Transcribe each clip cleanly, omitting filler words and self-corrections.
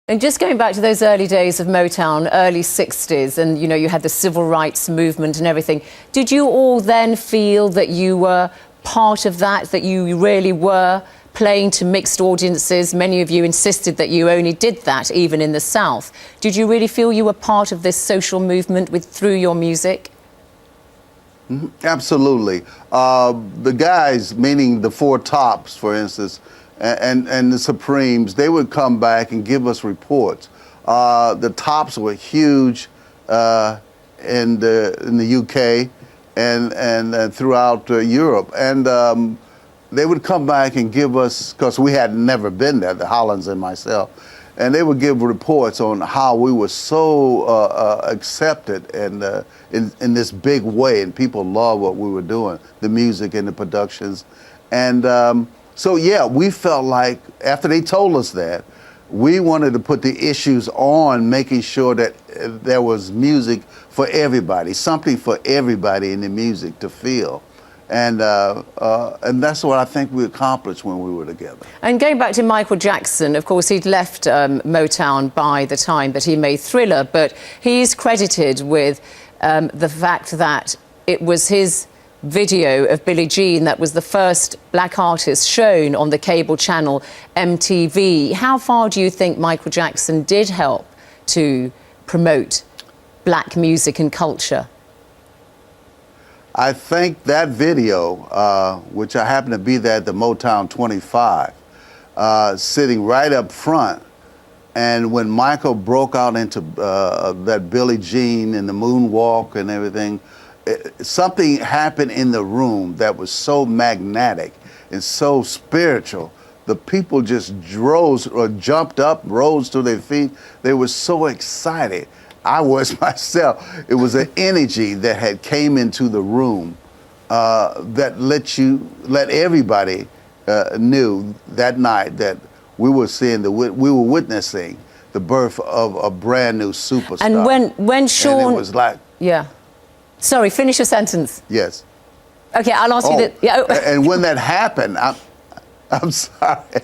And just going back to those early days of Motown, early 60s, and, you know, you had the civil rights movement and everything. Did you all then feel that you were part of that you really were playing to mixed audiences? Many of you insisted that you only did that even in the South. Did you really feel you were part of this social movement through your music? Absolutely. The guys, meaning the Four Tops, for instance, and the Supremes, they would come back and give us reports. The Tops were huge in the UK and throughout Europe, and they would come back and give us, because we had never been there, the Hollands and myself, and they would give reports on how we were so accepted and in this big way, and people loved what we were doing, the music and the productions. And so, yeah, we felt like, after they told us that, we wanted to put the issues on, making sure that there was music for everybody, something for everybody in the music to feel. And that's what I think we accomplished when we were together. And going back to Michael Jackson, of course, he'd left Motown by the time that he made Thriller, but he's credited with the fact that it was his video of Billie Jean that was the first black artist shown on the cable channel MTV. How far do you think Michael Jackson did help to promote black music and culture? I think that video, which I happened to be there at the Motown 25, sitting right up front, and when Michael broke out into that Billie Jean and the moonwalk and everything, something happened in the room that was so magnetic and so spiritual. The people just rose or jumped up, rose to their feet. They were so excited. I was myself. It was an energy that had came into the room that let everybody knew that night that we were witnessing the birth of a brand new superstar. And when Sean, and it was like, yeah. Sorry, finish your sentence. Yes. Okay, I'll ask you that. Yeah. And when that happened, I'm sorry.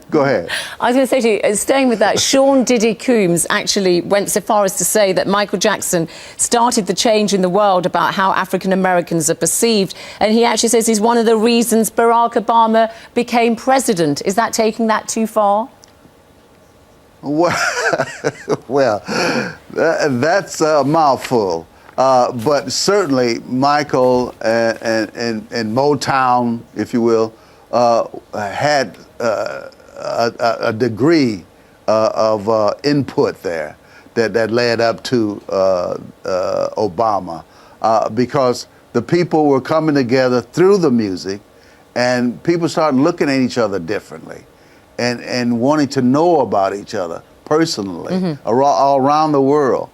Go ahead. I was going to say to you, staying with that, Sean Diddy Combs actually went so far as to say that Michael Jackson started the change in the world about how African Americans are perceived. And he actually says he's one of the reasons Barack Obama became president. Is that taking that too far? Well, that's a mouthful. But certainly Michael and Motown, if you will, had a degree of input there that led up to Obama, because the people were coming together through the music, and people started looking at each other differently and wanting to know about each other personally all around the world.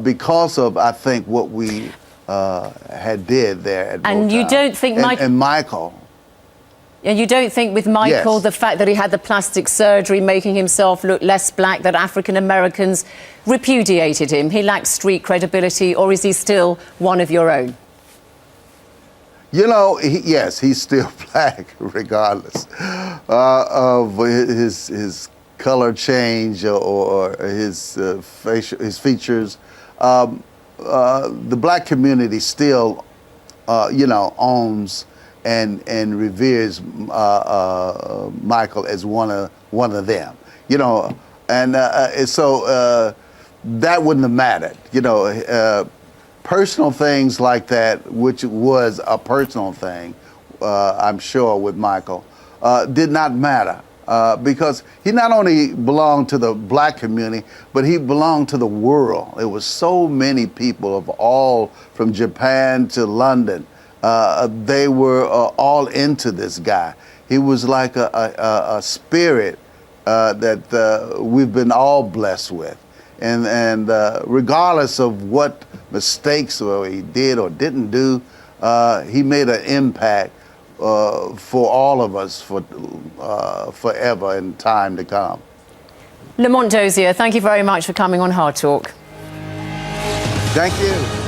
Because of, I think, what we had did there at Motown. And you don't think Michael. And you don't think with Michael, yes, the fact that he had the plastic surgery making himself look less black, that African Americans repudiated him? He lacks street credibility, or is he still one of your own? You know, yes, he's still black, regardless of his color change or his features. The black community still, you know, owns and reveres Michael as one of them. You know, and so that wouldn't have mattered. You know, personal things like that, which was a personal thing, I'm sure, with Michael, did not matter. Because he not only belonged to the black community, but he belonged to the world. There was so many people of all, from Japan to London. They were all into this guy. He was like a spirit that we've been all blessed with. And regardless of what mistakes he did or didn't do, he made an impact for all of us for forever and time to come. Lamont Dozier, thank you very much for coming on Hard Talk. Thank you.